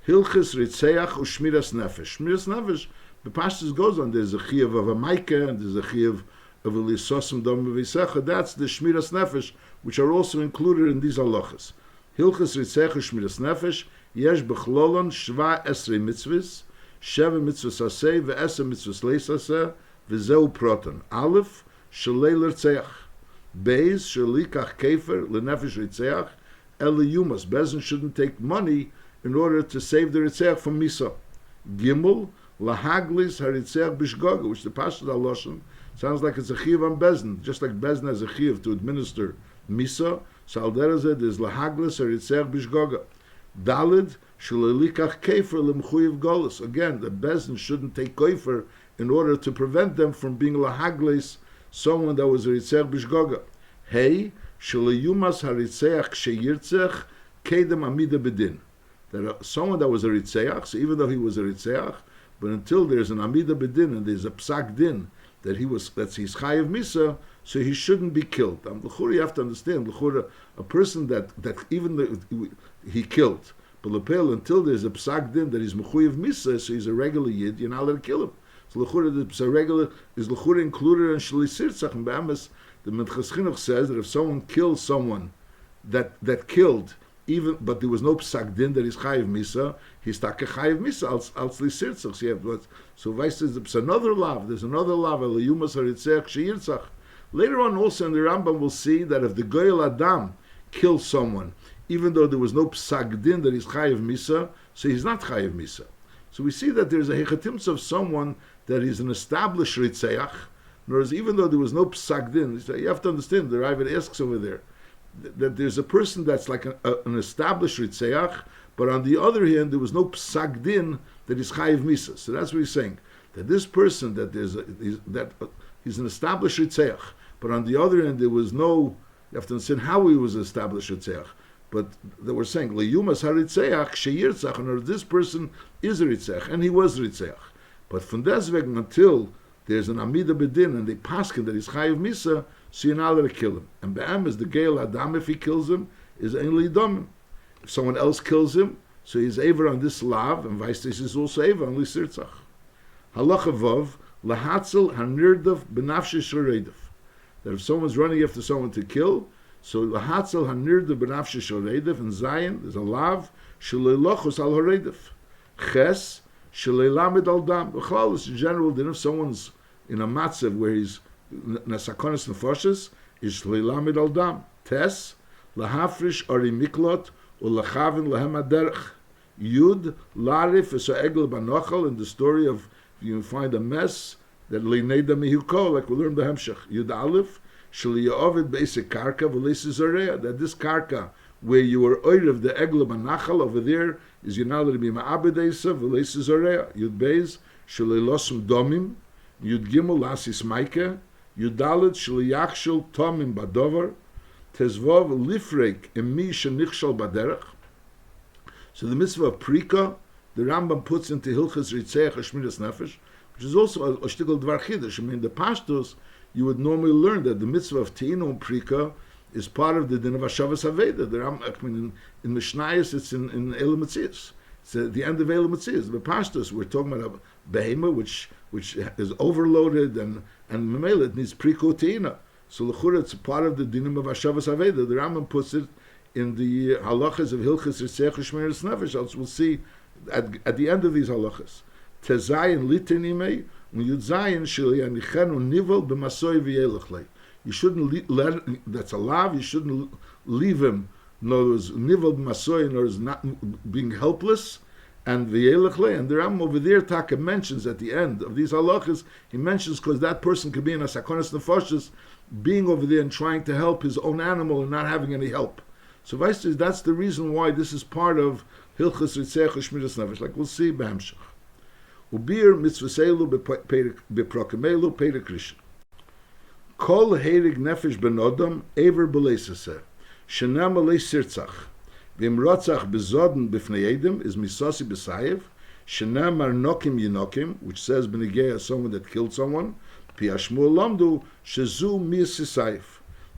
Hilchis Rotzeich u'Shmiras Nefesh. Shmiras Nefesh, the Pashtus goes on, there's a chiyuv of a maika, and there's a chiyuv of a lisosim dom v'visecha. That's the Shmiras Nefesh, which are also included in these halachas. Hilchis Rotzeich u'Shmiras Nefesh, yesh b'chlolon shva esrei mitzvahs, sheva mitzvahs aseh, ve'esa mitzvahs leis aseh, v'zeu proton. Aleph, shalei l'rtzeach. Beis, shalikach kefer, l'nefesh rotzeach, ele yumas. Bezin shouldn't take money in order to save the Rotzeich from Misa. Gimel, lahaglis haritzeach bishgoga, which the Pashtus HaLashon sounds like it's a chiyuv on Bezin, just like Bezin has a chiyuv to administer Misa, so al derazed is lahaglis haritzeach bishgoga. Dalid, shalalikach kefer lemchuyev golus. Again, the Bezin shouldn't take kefer in order to prevent them from being lahaglis, someone that was a Ritzeach bishgoga. Hey, shalayumas haritzeach sheyirtzech kedem amida bedin. That someone that was a Ritzeach, so even though he was a Ritzeach, but until there's an Amida Bedin and there's a Psak Din that that's his Chayev Misa, so he shouldn't be killed. L'chura, you have to understand, l'chura, a person that even he killed, but l'pel, until there's a Psak Din that he's Mechuyev Misa, so he's a regular Yid, you're not allowed to kill him. So l'chura, is l'chura included in Shlisirtzach, and B'amas, the Minchas Chinuch says that if someone kills someone that killed, even, but there was no psak din that is chayiv misa, he's taka chayiv misa als lisirtzach. So vice is another lav. There's another lav elayumas haritzeach sheyirtzach. Later on, also in the Rambam, we'll see that if the goyel adam kills someone, even though there was no psak din that is chayiv misa, so he's not chayiv misa. So we see that there's a hechatimtz of someone that is an established ritzeach. Whereas even though there was no psak din, you have to understand. The Ravid asks over there that there's a person that's like an established Ritzeach, but on the other hand, there was no psak din that is chayiv misa. So that's what he's saying, that this person he's an established Ritzeach, but on the other hand, there was no, you have to understand how he was an established Ritzeach, but they were saying, leyumas haritzeach sheyirtzach, and this person is a Ritzeach, and he was Ritzeach. But from deswegen until there's an Amida Bedin, and they paskin that he's chayiv misa, so you're not allowed to kill him. And Be'am is the Geil Adam, if he kills him, is Ein Lidom. If someone else kills him, so he's Aver on this Lav, and vice versa is also Aver on Lisirtzach. Halacha Vav, Lahatzel HaNirdav B'nafshe Shoredav. That if someone's running after someone to kill, so Lahatzel HaNirdav B'nafshe Shoredav, in Zion, there's a Lav, Shalelochos Al Horedav. Ches, Shalelamed Al Dam. B'chlal is in general, that if someone's in a matzav where he's Nasakonis Nefoshes, is Shleilamid Al Dam. Tes, Lahafrish Ori Miklot, Ulachavin Lahem Aderech. Yud, Larif, is Egel Banochel, in the story of, you find a mess, that Leineda Mihuko, like we learned the Hemshech. Yud Aleph, Shaliyaovid Basic Karka, Velesi Zorea, that this Karka, where you were Oirev, the Egel Banachal, over there, is you're not allowed to be Ma'abedesa, Velesi Zorea. Yud Beis, Shalilosum Domim, Yud Gimel Lasis Maike, Yudalit Shliyachshel Tomim Badover, Tezvov Lifrek Emi Shenichshal Baderech. So the mitzvah of Prika, the Rambam puts into Hilchas Ritzeach Shmiras Nefesh, which is also a shtickle Dvar Chidush. I mean, the Pashtus, you would normally learn that the mitzvah of Teinu and Prika is part of the din of Hashavas Haveda. The Rambam, I mean, in Mishnayos, it's in Elam Metzias. It's at the end of Elam Metzias. The Pashtus, we're talking about a behema which is overloaded and memela, it needs prikoteina. So l'chura, it's part of the dinim of Hashavas Haveda. The Rambam puts it in the halachas of Hilchas Ritzeach Shmiras Nefesh. As we'll see at the end of these halachas. Tezayin litinimei, Yudzayin shiliyanichenu nivel b'masoi v'yelachlei. You shouldn't let, that's a lav, you shouldn't leave him, no, there's nivel b'masoi, no, there's not being helpless, and v'yelachlei, and the Rambam over there, Taka mentions at the end of these halachas, he mentions because that person could be in a sakonis nefoshes, being over there and trying to help his own animal and not having any help. So vice says that's the reason why this is part of Hilchas Ritzeach Shmiras Nefesh, like we'll see b'hamshach. Ubir mitzvaselu beprokemelu peder krishin. Kol heirig nefesh benodam ever beleisaseh. Shenam alei sirtzach. V'im rotzach bezodin b'fnei edim is misasi b'sayev. Shenam ar nokim yinokim, which says b'negeya someone that killed someone. Pi hashmul lamdu shezu mis sisayev.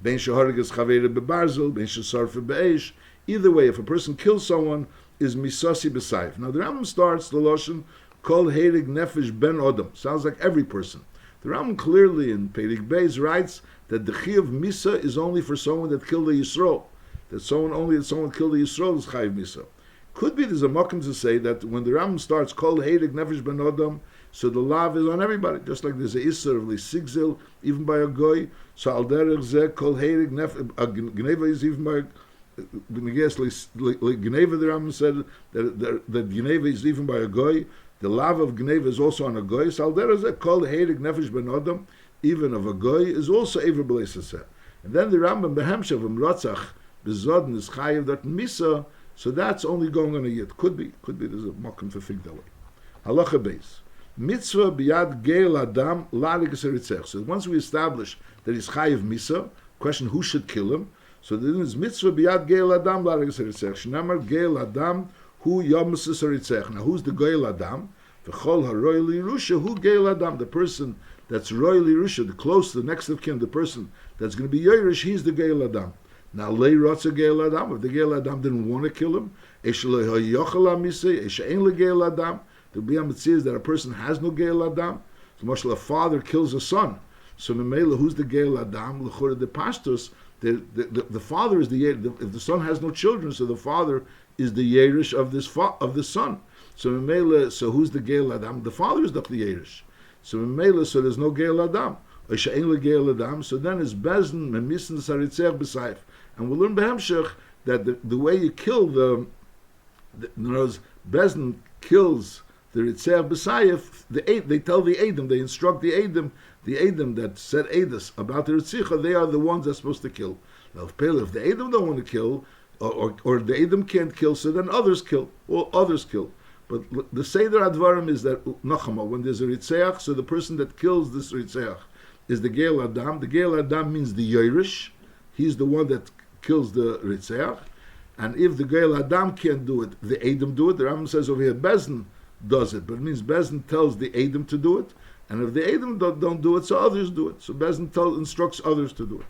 Ben shehorigas chavere bebarzel, ben shesarfe be'esh. Either way, if a person kills someone, is misasi b'sayif. Now the Rambam starts the Lashon Kol Heirig Nefesh Ben Odom. Sounds like every person. The Rambam clearly in Perik Beis writes that the Chiyuv Misa is only for someone that killed a Yisrael. That someone killed a Yisrael is Chayiv Misa. Could be there's a makom to say that when the Rambam starts Kol Heirig Nefesh Ben Odom, so the lav is on everybody, just like there's a Isser of Lisigzil, even by a Goy. So Al Derech Zeh Kol Heirig Nefesh, Gneva is even by Gneva, the Rambam said that Gneva is even by a Goy. The lav of Gneva is also on a Goy. So Al Derech Zeh Kol Heirig Nefesh Ben Odom, even of a Goy, is also Ever B'leisaseh. And then the Rambam Behemshav Rotzeich Bezodin is Chayiv that Misa, so that's only going on a Yid. Could be there's a makom to think that way. Halacha Beis. Mitzvah biyad geil adam larigas eritzech. So once we establish that he's chayiv misa, question who should kill him. So then is mitzvah biyad geil adam larigas eritzech. Shnamar geil adam hu yomusis eritzech. Now who's the geil adam? V'chol haroy lirusha hu geil adam. The person that's roy lirusha, the close, the next of kin, the person that's going to be yoirish, he's the geil adam. Now lei rotza geil adam. If the geil adam didn't want to kill him, eshe lehoyochel amisei, eshe ein le geil adam. The Biyam says that a person has no Geil Adam. So, Moshe, a father kills a son. So, Memela, who's the Geil Adam? L'chora de Pastos, the father is the Yerish. If the son has no children, so the father is the Yerish of the son. So, Memela, so who's the Geil Adam? The father is the Yerish. So, Memela, so there's no Geil Adam. Geil Adam. So then it's Bezin, Memisen, Saritzech, B'Saif. And we'll learn Behemshech that the way you kill in other words, Bezin kills the Ritzeh B'Sayef, they tell the Edom, they instruct the Edom that said Edus about the Ritzicha, they are the ones that's supposed to kill. Now, if the Edom don't want to kill, or the Edom can't kill, so then others kill, or others kill. But the Seder Advarim is that, Nachama, when there's a Ritzeach, so the person that kills this Ritzeach is the Geil Adam. The Geil Adam means the Yerush. He's the one that kills the Ritzeach. And if the Geil Adam can't do it, the Edom do it. The Rambam says over here, Bezin does it, but it means Bezin tells the Edom to do it, and if the Edom don't do it, so others do it. So Bezin instructs others to do it.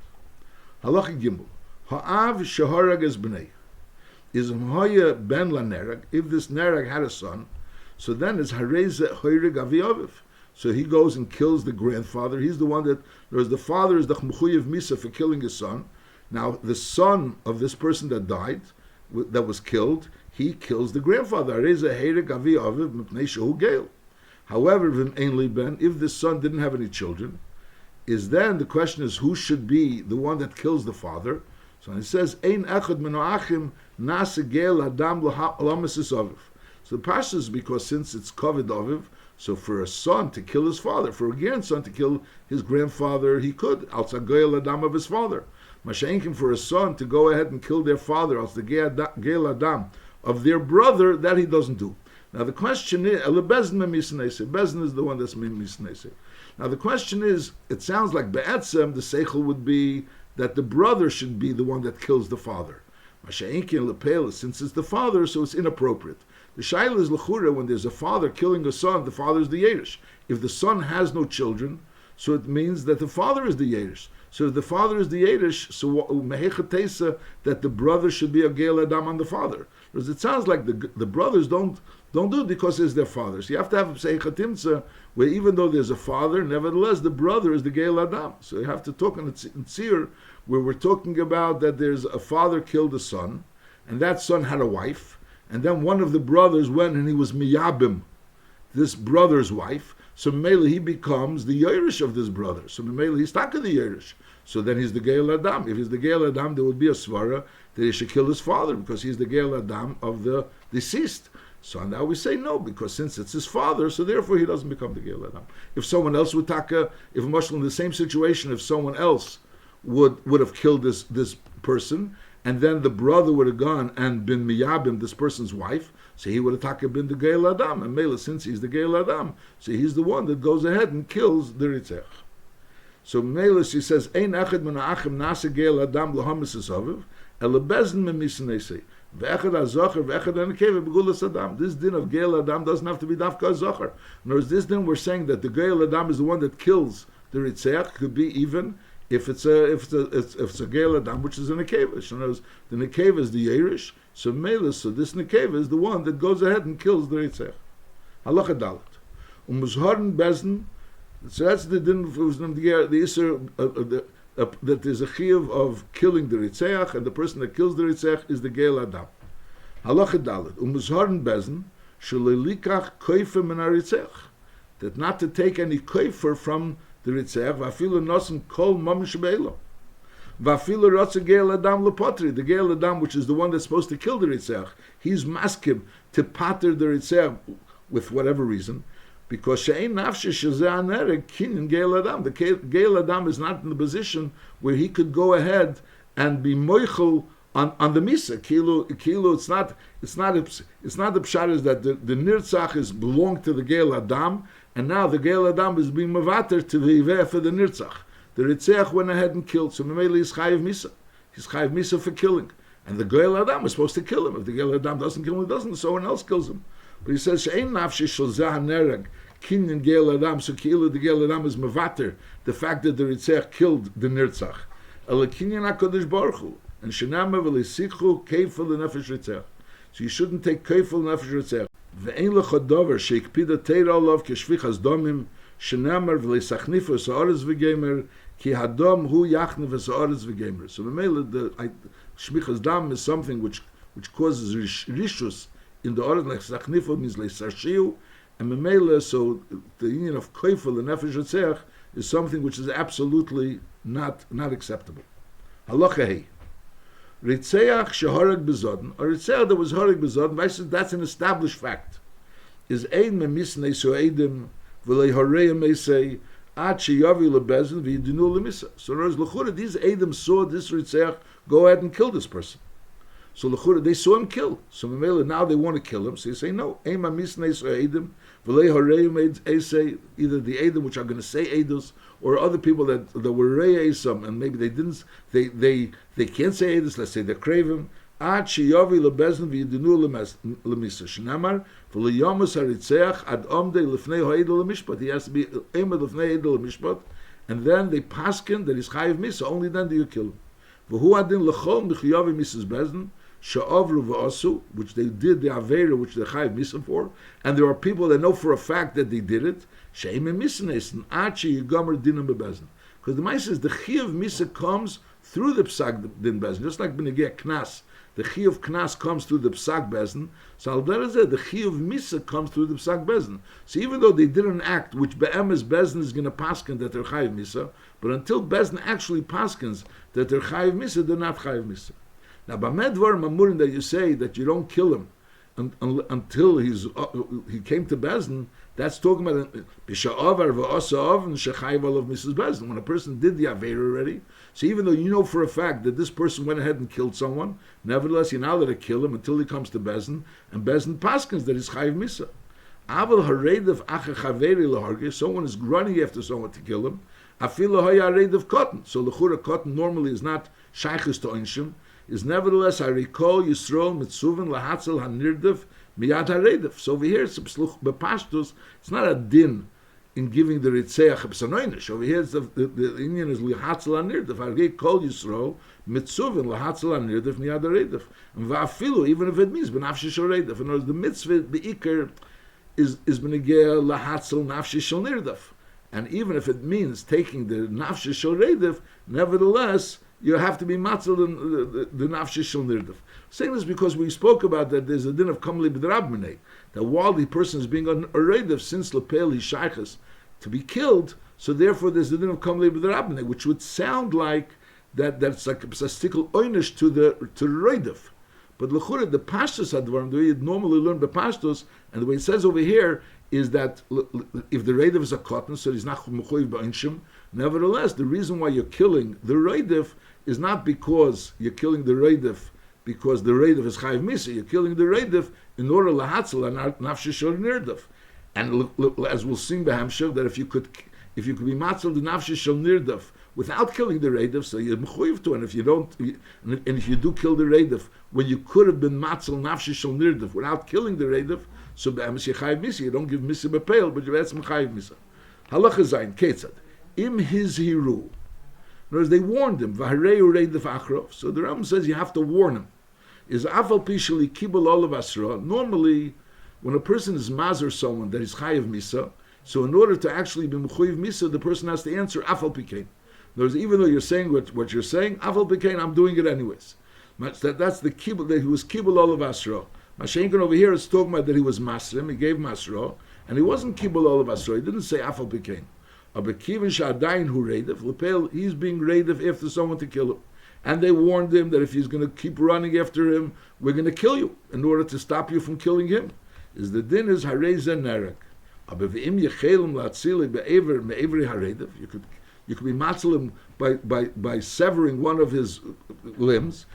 Halacha Gimel. Ha'av sheharag es b'nei. Is Hoya ben la nerag. If this nerag had a son, so then it's hareze hoyrig avi aviv. So he goes and kills the grandfather. He's the one that, whereas the father is the chmuchuyev misa for killing his son. Now the son of this person that died, that was killed, he kills the grandfather. However, if the son didn't have any children, is then the question is who should be the one that kills the father. So it says, Ein echad menoachim nase geil adam l'lamesis aviv. So the Pasha is because since it's covered aviv, so for a son to kill his father, for a grandson to kill his grandfather, he could, outside geil adam of his father. Mashenkim for a son to go ahead and kill their father, else the geil adam of their brother, that he doesn't do. Now the question is, Bezin is the one that's misnese. Now the question is, it sounds like Be'etzem, the seichel would be that the brother should be the one that kills the father. Masha'inkin lepel, since it's the father, so it's inappropriate. The shaila is l'chure, when there's a father killing a son, the father is the Yerish. If the son has no children, so it means that the father is the Yerish. So if the father is the Yerish, so mehechatesa, that the brother should be a Geil Adam on the father. Because it sounds like the brothers don't do it because it's their father. So you have to have Seichatimtza, where even though there's a father, nevertheless the brother is the Geil Adam. So you have to talk in Tzir, where we're talking about that there's a father killed a son, and that son had a wife, and then one of the brothers went and he was miyabim, this brother's wife. So Mele he becomes the Yerush of this brother. So Mele he's taka the Yerush. So then he's the Geil Adam. If he's the Geil Adam, there would be a svara that he should kill his father because he's the Geil Adam of the deceased. So now we say no, because since it's his father, so therefore he doesn't become the Geil Adam. If someone else would taka, if a Muslim in the same situation, if someone else would have killed this person, and then the brother would have gone and been miyabim, this person's wife, so he would have taka been the Geil Adam. And Mela, since he's the Geil Adam, so he's the one that goes ahead and kills the Ritzech. So Mela, she says, Ein echad mena'achim nase Geil Adam l'hamis aviv, ele bezin memisnesi. Ve'echad ha-zocher, ve'echad ha-nekeva, begulas Adam. This din of Geil Adam doesn't have to be dafka ha-zocher. In other words, this din we're saying that the Geil Adam is the one that kills the Ritzech, could be even if it's a Geil Adam, which is a Nekeva. So the Nekeva is the Yerush, so Mela, so this Nekeva is the one that goes ahead and kills the Ritzech. Halacha Dalet. Muzharin Bezen, so that's the din of the Isser, that there's a chiyuv of killing the Ritzech, and the person that kills the Ritzech is the Geil Adam. Halacha Dalet. Muzharin Bezen, Shelelikach Koifer min HaRitzech, that not to take any koifer from the Ritzech, vafilu nosim kol mamish be'elo. Vafilu rotze Geil Adam lepotri, the Geil Adam, which is the one that's supposed to kill the Ritzech, he's maskim to pater the Ritzech with whatever reason, because she'ein nafshe shezeh anereg kinyan Geil Adam. The Geil Adam is not in the position where he could go ahead and be moichel on the misa. Kilu, it's not the pshat is that the nirtzach is belong to the Geil Adam, and now the Geil Adam is being mavater to the iveh for the nirtzach. The Ritzech went ahead and killed, so Mameli is chayiv misa. He's chayiv misa for killing, and the Geil Adam is supposed to kill him. If the Geil Adam doesn't kill him, he doesn't. Someone else kills him. But he says she'ein nafshi shel zeh hanereg kinyan Geil Adam. So kilu the Geil Adam is mavater the fact that the Ritzech killed the nirtzach. Ela kinyan HaKadosh Baruch Hu. And shenama v'leisikhu keifel l'nefesh ritzech. So you shouldn't take keifel l'nefesh ritzech. Ve'ein lecha dover sheikpida teira olav keshvichas domim shenamar v'leisachnifu sa'aretz v'gemer ki hadom hu yachnev v'sa'aretz v'gemer. So the shvichas dam is something which causes rishus in the aretz. Like sachnifu means leisarshiu, and memela, so the union of keifel l'nefesh ritzech is something which is absolutely not acceptable. Halacha hei. Ritzeach shehareg bezodin, or Ritzeach that was hareg bezodin, that's an established fact. Is ein memisnei so eidim v'lei hareim meisei ad sheyavi lebezin v'yidinu lemisa. So in other words, these eidim saw this Ritzeach go ahead and kill this person. So l'chura, they saw him kill. So now they want to kill him. So you say no. Ein memisnei so eidim v'lei hareim meisei, either the eidim which are going to say eidos, or other people that were re'esam, and maybe they didn't, they can't say edus. Let's say they crave him. Ad sheyavi lebezin v'yidinu lemisa. Shnamar v'leyamus haritzeach ad omdei lefnei ha'edel lemishpat. He has to be emed lefnei edel lemishpat, and then they paskin that he's chayiv misa. Only then do you kill him. V'hu adin lechol michayavi misas bezin sha'avru v'asu, which they did the avera, which they chayiv misa for, and there are people that know for a fact that they did it. She'im misnesen achi yigomer dinam bebezin. Because the Maisa is the chiyuv misa comes through the psak din bezin, just like b'negeh knas. The chiyuv knas comes through the psak bezin. So al derazeh the chiyuv misa comes through the psak bezin. So even though they did an act which be'emes bezin is going to paskin that they're chayiv misa, but until bezin actually paskins that they're chayiv misa, they're not chayiv misa. Now b'medvar mamurin that you say that you don't kill him until he came to bezin. That's talking about b'sha'avar v'asa'av and shechayiv olav Mrs. Bezin. When a person did the aveira already, so even though you know for a fact that this person went ahead and killed someone, nevertheless you're now allowed to kill him until he comes to Bezin, and Bezin paskins that he's chayiv misa. Aval haredav acha chaveri lehargis. Someone is running after someone to kill him. Afilu haya haredav cotton. So lechura cotton normally is not shaychus to onshim. Is nevertheless harikol yisrael mitzuvin lahatzel hanirdav. So over here, it's not a din in giving the Ritzeach Psanoinish. Over here, the Indian is Lihatzel Anirdef. Hargei Kol Yisrael, Mitzuvin, Lihatzel Anirdef, Miyad HaReidef. And Va'afilu, even if it means B'nafshi Shal Reidef. In other words, the mitzvah, Be'ikr, is B'negeh Lahatzel Nafshi Shal Nirdef. And even if it means taking the Nafshi Shal Reidef, nevertheless, you have to be matzel in the Nafshi Shal Nirdef. Saying this because we spoke about that there's a din of kamli b'drabminei, that while the person is being on a reidef since lepel he shaychus to be killed, so therefore there's a din of kamli b'drabminei, which would sound like that's like a stickle oynish to the reidef. But l'chura the pashtus advarim, the way you normally learn the pashtus, and the way it says over here is that if the reidef is a cotton, so he's not mechuyev b'onshim. Nevertheless, the reason why you're killing the reidef is not because you're killing the reidef because the reidef is chayiv misa. You're killing the reidef in order lahatzel and nafshi shor nirdef. And as we'll sing b'hamshav, that if you could be matzel the nafshi shor nirdef without killing the reidef, so you're mechuyev to. And if you don't, and if you do kill the reidef when you could have been matzel nafshi shor nirdef without killing the reidef, so b'hamis you chayiv misa. You don't give misa b'peil, but you have some chayiv misa. Halacha zayin ketzad im his hiru In other words, they warned him. So the Rambam says you have to warn him. Is afal pishali kibul olav asra. Normally, when a person is mazer someone that is chayiv misa, so in order to actually be mechuyev misa, the person has to answer afal pikein. In other words, even though you're saying what you're saying, afal pikein, I'm doing it anyways. That's the kibul, that he was kibul olav asra. Mashenkin over here is talking about that he was masrim, he gave masra, and he wasn't kibul olav asra. He didn't say afal pikein. He's being raided after someone to kill him. And they warned him that if he's going to keep running after him, we're going to kill you in order to stop you from killing him. Is the din is hareza nerek. You could be matzalim by severing one of his limbs.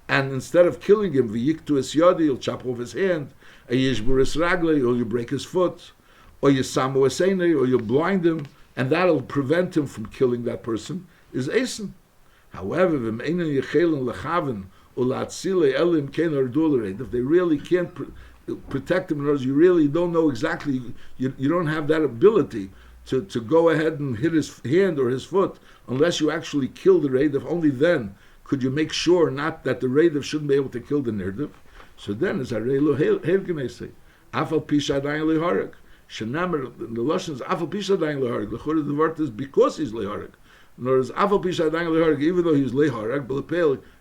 And instead of killing him, you'll chop off his hand, or you break his foot, or you or you blind him, and that'll prevent him from killing that person, is Eisen. However, if they really can't protect him, in other words, you really don't know exactly, you don't have that ability to go ahead and hit his hand or his foot, unless you actually kill the Reidav. Only then could you make sure not that the Reidav shouldn't be able to kill the Nirdav. So then, as Arelu Hergenese, Afal Pisha Dain Leharek. Shenamer, the Lashon is Afal Pisha Dain Leharek. The Chorah, the word is because he's Leharek. In other words, Afal Pisha Dain Leharek, even though he's Leharek, but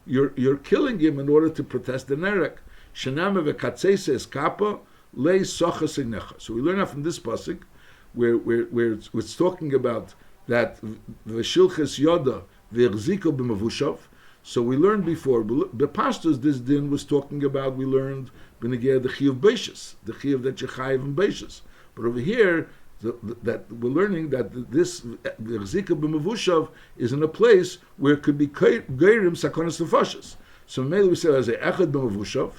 you're killing him in order to protest the Nerek. Shenamer v'katzese es kappa le socha signecha. So we learn that from this pasuk, where it's talking about that v'shilches yoda v'echziko b'mavushav. So we learned before, the pastors this din was talking about, we learned b'negeh the chiyuv beishas, the chiyuv that you chayiv in beishas. But over here, that we're learning that this the chizika b'mavushav is in a place where it could be geirim sakonas nefashos. So maybe we say as a echad b'mavushav,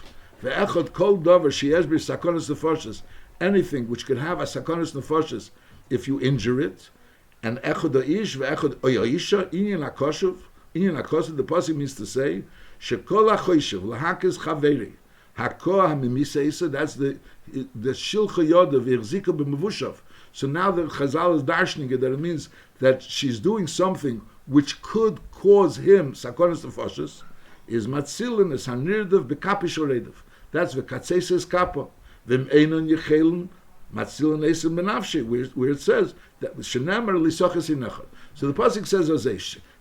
ve'echad kol davar sheyesh b'ir sakonas nefashos, anything which could have a sakonas nefashos if you injure it, and echad ha'ish ve'echad oyaisha inyan hakoshuv. Inyan hakoshuv, the pasuk means to say shekol ha'choishev lahakes chaveri hakoah hamimisa isa. That's the shilcha yoda v'echzika b'mavushav. So now the Chazal is darshaning it, that it means that she's doing something which could cause him sakonas nefashos, is matzilin es hanirdav b'kapish oredav. That's v'katzeses kappa v'm einon yechelin matzilin esim benafshi, where it says that shenamer lisoches inechad. So the pasuk says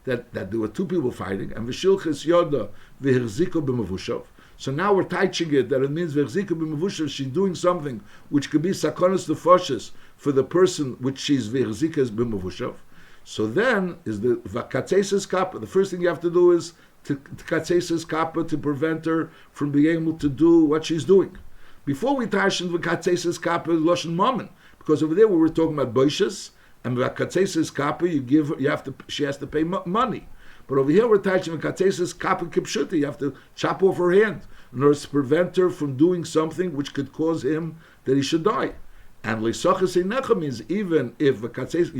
that there were two people fighting, and v'shilches yoda v'herziko b'mavushav. So now we're teaching it that it means v'herziko b'mavushav, she's doing something which could be sakonas nefashos for the person which she's v'herzikas b'mavushav. So then is the v'katzeses kappa. The first thing you have to do is to katzeses kappa, to prevent her from being able to do what she's doing. Before we tashin v'katzeses kappa loshen mammon, because over there we were talking about boishes, and v'katzeses kappa she has to pay money. But over here we're touching v'katzeses kappa kipshuta, you have to chop off her hand in order to prevent her from doing something which could cause him that he should die. And leisoches einecha means even if you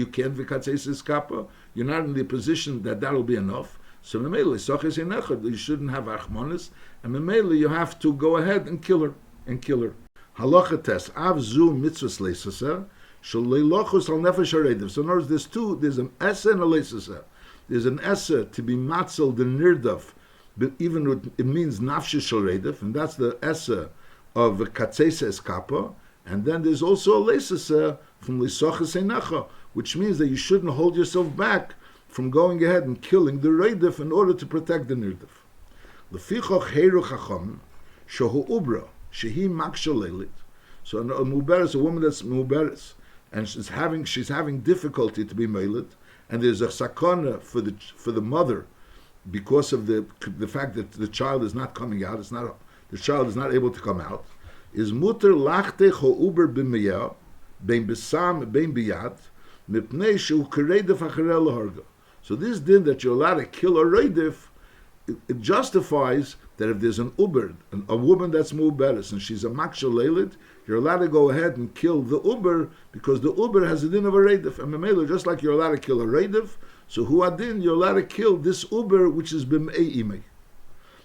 can't v'katzeses kappa, you're not in the position that'll be enough. So memele leisoches einecha, you shouldn't have achmonis, and memele you have to go ahead and kill her. Halacha tes av zu mitzvahs leisaser shel leilochus al nefesh haredav. So in other words, there's an essa and a leisaser. There's an essa to be matzel the nirdav, but even it means nafshe shel redav, and that's the essa of the katzeses kappa. And then there's also a leisaser from leisoches einecha, which means that you shouldn't hold yourself back from going ahead and killing the redav in order to protect the nirdav. Lefichoch heiru chacham shehu ubra shehi maksha leilit. So a muberes, a woman that's muberes, and she's having difficulty to be meilit, and there's a sakana for the mother because of the fact that the child is not coming out. The child is not able to come out. Is muter lachte ho uber b'meyah bein besam bein biyad mipnei shehu kereidef acharei leharga. So this din that you're allowed to kill a reidef, it justifies that if there's an uber, a woman that's muberes, and she's a maksha leilit, you're allowed to go ahead and kill the uber, because the uber has a din of a reidef. And memela, just like you're allowed to kill a reidef, so hu adin, you're allowed to kill this uber, which is b'mei imei.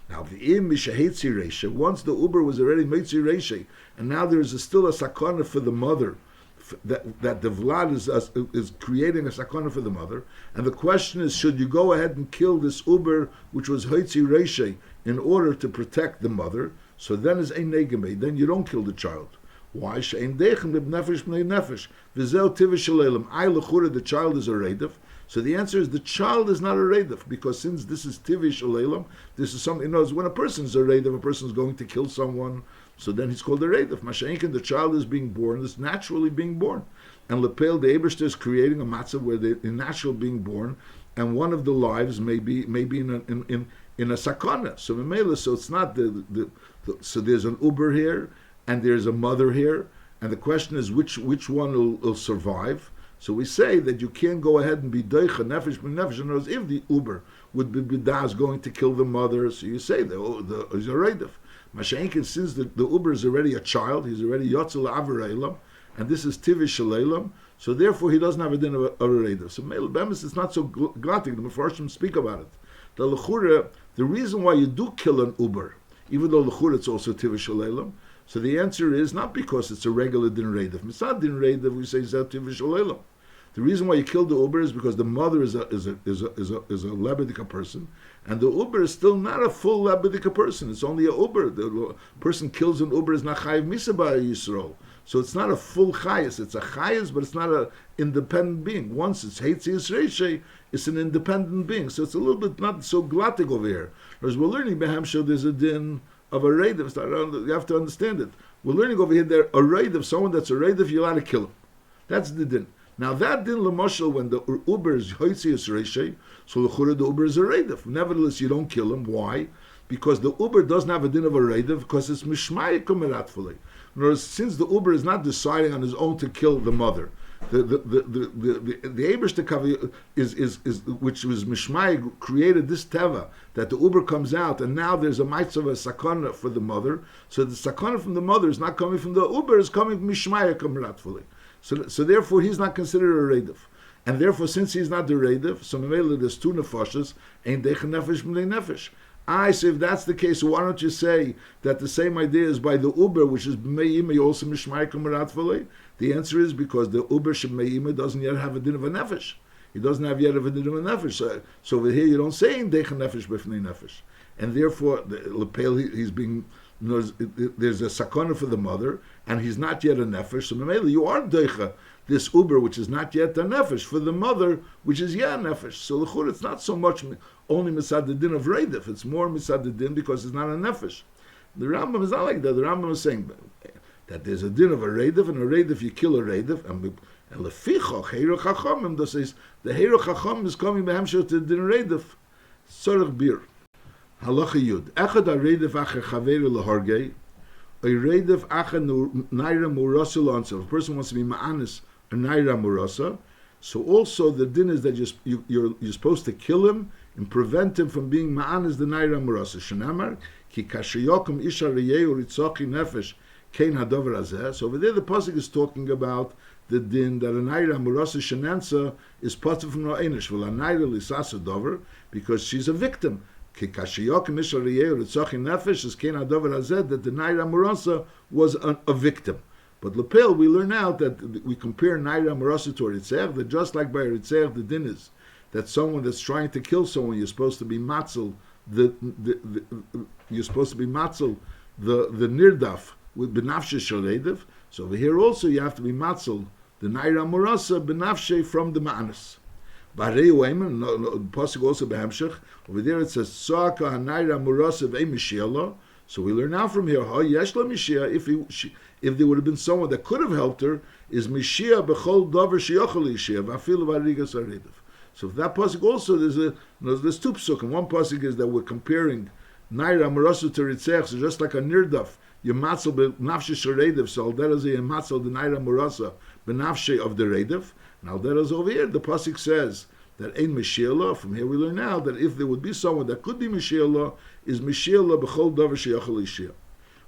Now, v'im mishahetzi reisha, once the uber was already meitzi reisha, and now there is still a sakana for the mother, that the vlad is creating a sakana for the mother, and the question is, should you go ahead and kill this uber which was hoitzi reishe in order to protect the mother? So then is ein negeme, then you don't kill the child. Why? She'ein deichem lib nefesh b'nei nefesh v'zeu tivish shalelem. I lechura, the child is a reidef. So the answer is the child is not a reidef, because since this is tivish shalelem, this is something. When a person is a reidef, a person is going to kill someone. So then he's called a reidef. Masha'enkin, the child is being born, is naturally being born. And Lepel, the Ebershter, is creating a matzah where they're natural being born, and one of the lives may be in a sakana. So Memela, so it's not so there's an uber here, and there's a mother here, and the question is which one will survive. So we say that you can't go ahead and be doicha nefesh b'nefesh. In other words, if the uber would be b'das going to kill the mother, so you say the is a reidef. Masha'enkin, since the uber is already a child, he's already yotzel avaraylam, and this is tivish shalaylam, so therefore he doesn't have a din of a reidef. So Meil Bemis, it's not so glatik. The Mefarshim speak about it. The lechura, the reason why you do kill an uber, even though lechura it's also tivish shalaylam, so the answer is not because it's a regular din reidef. Mitzad din reidef, we say zeh tivish shalaylam. The reason why you kill the uber is because the mother is a lebedika person, and the uber is still not a full lebedika person. It's only a uber. The person kills an uber is not chayiv misa by Yisrael. So it's not a full chayis. It's a chayis, but it's not an independent being. Once it's heitzias reishe, it's an independent being. So it's a little bit not so glatik over here. Whereas we're learning Behamshel, there's a din of a reidef. You have to understand it. We're learning over here that a reidef, someone that's a reidef, you're allowed to kill him. That's the din. Now that din l'moshel, when the uber is hoitzias reishe, so l'chura the uber is a reidef. Nevertheless, you don't kill him. Why? Because the uber doesn't have a din of a reidef, because it's mishmayik umeratfulei. In other words, since the uber is not deciding on his own to kill the mother, the Ebershter Kavi is which was mishmayik, created this teva that the uber comes out, and now there's a mitzvah of a sakana for the mother. So the sakana from the mother is not coming from the uber, is coming from mishmayik umeratfulei. So therefore he's not considered a reidef. And therefore, since he's not the reidef, so Memele, there's two nefashas, ain't decha nefesh b'nei nefesh. So if that's the case, why don't you say that the same idea is by the uber, which is b'me'ima, also mishmayik umerat v'lei? The answer is because the uber sheb'me'ima doesn't yet have a din of a nefesh. He doesn't have yet a din of a nefesh. So over here you don't say ain't decha nefesh b'nei nefesh. And therefore, the lepel, he's being, there's a sakana for the mother, and he's not yet a nefesh. So Memele, you are deicha this uber, which is not yet a nefesh, for the mother, which is yet a nefesh. So l'chur, it's not so much only misad the din of reidef, it's more misad the din because it's not a nefesh. The Rambam is not like that. The Rambam is saying that there's a din of a reidef, and a reidef, you kill a reidef, and lefichoch, heiru chachamim, that says, the heiru chachamim is coming behemshel to the din reidef. Sorach bir. Halacha yud. Echad ha-reidef acher chaveru lehorgei, a reidef acher naira murasa l'ansa. If a person wants to be ma'anis, a naira murasa, so also the din is that you're supposed to kill him and prevent him from being ma'anis the naira murasa. Shenamar, ki kashayokum isha reyehu ritzochi nefesh kein hadover hazeh. So over there the pasuk is talking about the din that a naira murasa shenansa is part from no einish. Well, a naira lisasa dover, because she's a victim. Ki kashayokum isha reyehu ritzochi nefesh is kein hadover hazeh, that the naira murasa was a victim. But Lepel, we learn out that we compare Naira Marasa to a Ritzech, that just like by a Ritzech, the din is that someone that's trying to kill someone, you're supposed to be matzel, you're supposed to be matzel the nirdaf with benafshe shaleidev. So over here also you have to be matzel the Naira Marasa benafshe from the ma'anas. Barei Weiman, Pasuk also behemshech. Over there it says Soaka Naira Marasa ve'mishiela. So we learn now from here, Yeshla Mishia, if there would have been someone that could have helped her, is Mishia b'chol davar sheyochel yishia v'afilu v'arigas aredav. So if that pasuk also, there's two psukim. One pasuk is that we're comparing Naira Marasu to Ritzech, so just like a nirdaf, you matzel b'nafshe sharedav, so alderaz you matzel the Naira Marasa b'nafshe of the redav. And alderaz over here, the pasuk says that ain't Mashiach. From here we learn now that if there would be someone that could be Mashiach, is Mashiach b'chol davar sheyochel yishia.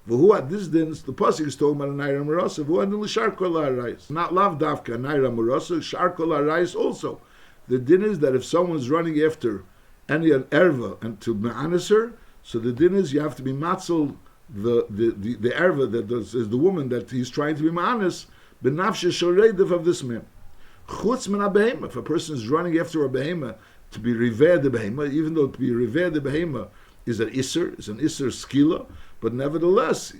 V'hu at this din, the pasuk is talking about a naira marasa. V'hu at l'shar kol ha'arayis, not lav davka a naira marasa, shar kol ha'arayis also. The din is that if someone's running after any an erva and to ma'anis her, so the din is you have to be matzel the erva that is the woman that he's trying to be ma'anis benafshe shoreidev of this man. Chutz min ha-behema. If a person is running after a behema to be riveh the behema, even though to be riveh the behema is an isser skila, but nevertheless,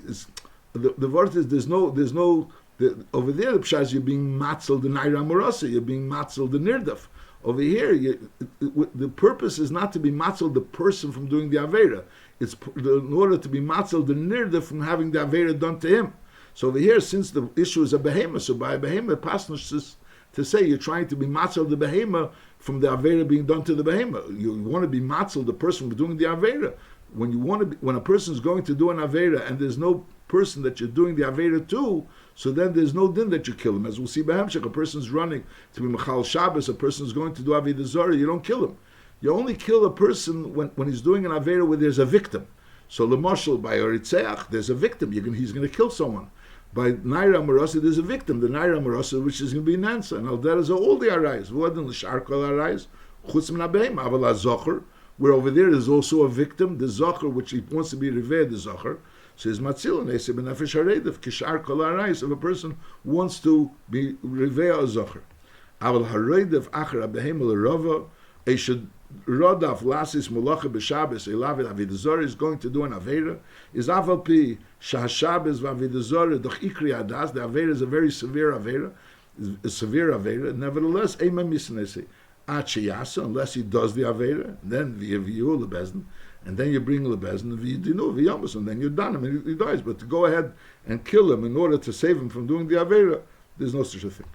the word is there's no over there the pshas you're being matzel the naira morasa, you're being matzel the nirdaf. Over here, the purpose is not to be matzel the person from doing the avera. It's in order to be matzel the nirdaf from having the avera done to him. So over here, since the issue is a behema, so by a behema, pasnush is to say you're trying to be matzel the behema from the avera being done to the behema. You want to be matzel the person from doing the avera. When a person is going to do an avera and there's no person that you're doing the avera to, so then there's no din that you kill him. As we'll see Behemshech, a person's running to be Mechal Shabbos, a person's going to do Avodah Zarah, you don't kill him. You only kill a person when he's doing an avera where there's a victim. So Lemashal, by Rotzeich, there's a victim, he's going to kill someone. By Naira Marasa, there's a victim, the Naira Marasa, which is going to be Nansa. And Alderas are all the Arais. V'odin l'shar kol Arais, chutz min ha-behem, aval ha-zocher, where over there is also a victim, the Zocher, which he wants to be Riveh, the Zocher. Says Matzil and Eseb Nefesh Haredev Kishar Kol Harais, if a person wants to be Rivea a Zocher. Aval Haredev Acher Abehem L'Rova, should Rodaf Lasis Molacha B'Shabbos Elav Avodah Zarah is going to do an Avera. Is Aval Pi Shahashabbos V'Avodah Zarah Doch Ikri Adas. The Avera is a very severe Avera, Nevertheless, Eima Misnesi At Sheyasa, unless he does the Avera, then V'Yeviyu Lebezin. And then you bring Lebezin and V'Yamus, and then you're done him and he dies. But to go ahead and kill him in order to save him from doing the Avera, there's no such a thing.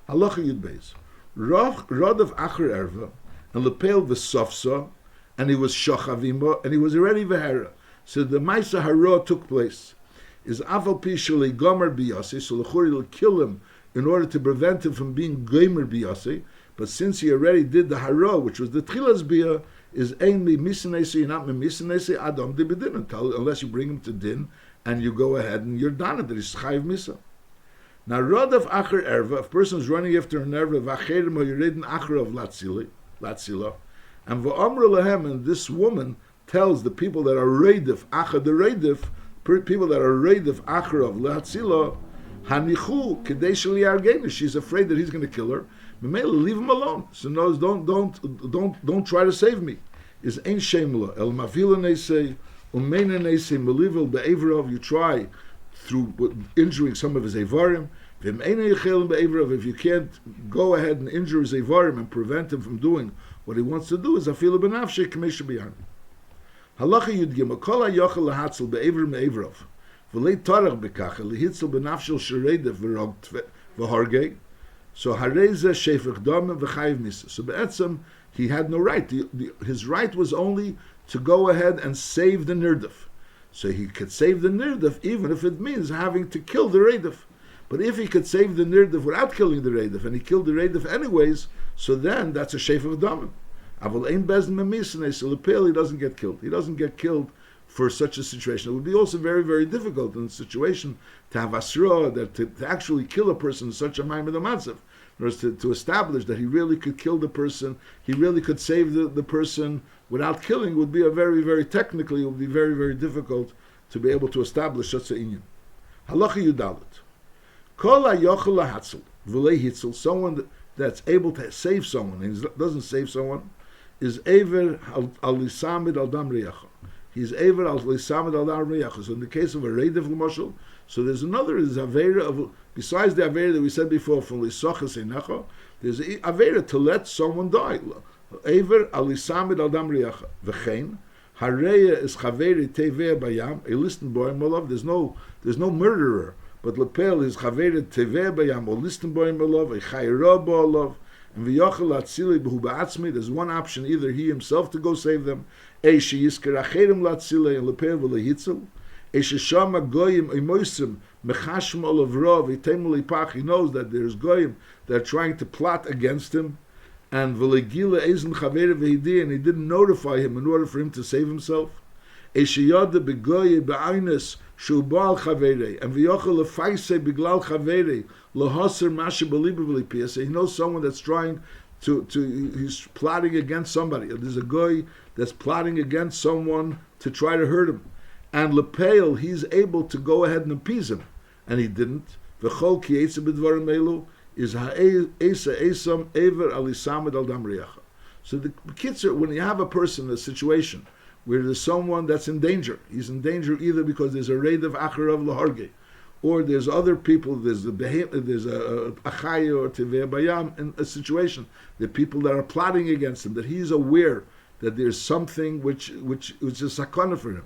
Halacha Yud Beis. Rodav Acher Erva, and Lepel V'Sofsa, and he was Shochavimba, and he was already V'Hera. So the Maisa Hara took place. Is Aval Pi Shalei Gomer B'Yasi, so L'churi will kill him in order to prevent him from being Gomer B'Yasi. But since he already did the Hara, which was the Tchilas B'Yah, is ainly misinese, you're not misinese adam de bedin unless you bring him to din and you go ahead and you're done that is chayiv misa. Now rodav acher erva, if a person is running after an erva vacherim hoyeredin acher of latzila, and va'amru lahem, and this woman tells the people that are reidif acher the reidif, people that are reidif acher of latzila, hanichu kedei sheli argenu, she's afraid that he's going to kill her. Leave him alone. So no, don't try to save me. Is ein shemla el mavila neisei umeina neisei melivil be'evrov. You try through injuring some of his avarim. V'im eina yichelim be'evrov. If you can't go ahead and injure his avarim and prevent him from doing what he wants to do, is afilu benafshei k'mesha b'yan. Halacha yud gimel kol hayochel lahatzel be'evrim me'evrov v'lei tarach b'kacha lehitzel benafshel sheredev v'hargei. So hareza shefech dam v'chayiv misa. So be'etzem he had no right. His right was only to go ahead and save the nirdaf. So he could save the nirdaf even if it means having to kill the reidaf. But if he could save the nirdaf without killing the reidaf, and he killed the reidaf anyways, so then that's a shefech dam. Aval ein bezin memisnei, so lepel he doesn't get killed. He doesn't get killed for such a situation. It would be also very, very difficult in a situation to have asra, that to actually kill a person in such a ma'amad matzav. In other words, to establish that he really could kill the person, he really could save the person without killing, would be a very, very technically, it would be very, very difficult to be able to establish such an inyan. Halacha Yudalit. Kol hayochel lahatzel v'lei hitzel, someone that's able to save someone and doesn't save someone, is Ever al Lisamid al Dam Riyacha. He's Ever al Lisamid al Dam Riyacha. So in the case of a Reidev L'moshel, so there's another, there's Avera of, besides the Avera that we said before from Lisachas Einecha, there's Avera to let someone die. Ever al Lisamid al Dam Riyacha. V'chein, Hareya is Chaveri Teveh Bayam, a listen boy, Molov, there's no murderer, but Lepel is Chaveri Teveh Bayam, or listen boy, Molov, a Chayra Bolov, and v'yochel latzili b'hu ba'atzmi. There's one option: either he himself to go save them, she yisker acherim latzili and lepev v'lehitzel, sheshama goyim imoisim mechashim olavrov itemul ipach. He knows that there's goyim that are trying to plot against him, and v'legila ezen chaveri v'hidi, and he didn't notify him in order for him to save himself. Sheyada begoye be'aynes shu ba'al chaveri, and v'yochel lefaisei beglal chaveri lohaser mashe b'liba v'lipiyas. He knows someone that's trying to he's plotting against somebody. There's a guy that's plotting against someone to try to hurt him, and lepeil he's able to go ahead and appease him, and he didn't. v'chol ki eitze b'dvarim elu is ha'esa esam ever alisamed al dam riacha. So the kitzur, when you have a person in a situation where there's someone that's in danger, he's in danger either because there's a raid of acharav laharge, or there's other people, there's a achaya or tevei bayam in a situation, the people that are plotting against him, that he's aware that there's something which is a sakana for him,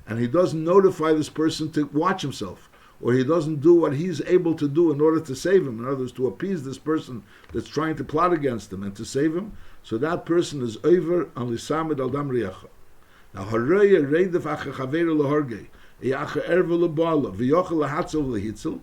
and he doesn't notify this person to watch himself, or he doesn't do what he's able to do in order to save him, in other words, to appease this person that's trying to plot against him and to save him, so that person is over on lisamed al dam riacha. Now, haraya reidef acha chaveru laharge, iacha erva lebala, v'yochel lahatzel lehitzel,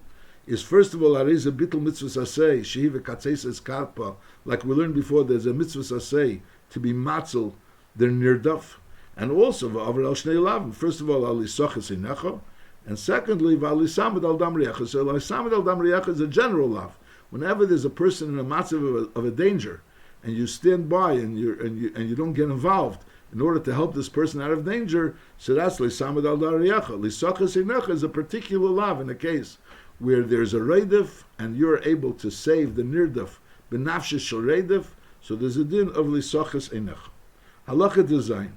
is first of all, there is a bittul mitzvah asay, shehiva katzeses karpa, like we learned before, there's a mitzvah asay to be matzel, their nirdaf, and also v'aver al shnei lavim. First of all, al lisoches inecha, and secondly, v'alisamed al dam riacha. So, alisamed al dam riacha is a general lav. Whenever there's a person in a matzav of a danger, and you stand by and you don't get involved in order to help this person out of danger, so that's lisamed al dam riacha. Lisoches inecha is a particular lav in a case where there's a reidif and you're able to save the nirdaf b'nafshe shel reidif. So there's a din of lisoches inecha. Halacha design.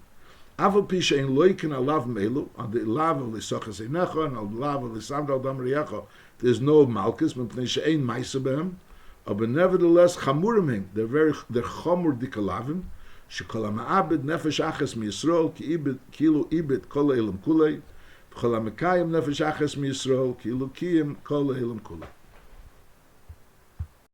Aval pi she'en loikin alav melu, on the lav of lisoches inecha and on the lav of lisamed al dam riacha, there's no malchus, mepnei she'en ma'isa behem, but nevertheless chamurim, they're chamur dikalavim, shekol ha'ma'abed nefesh aches miyisrael ki'ilu ibid kol elam kulei, v'chol ha'mekayim nefesh aches miyisrael ki'ilu kiyim kol elam kulei.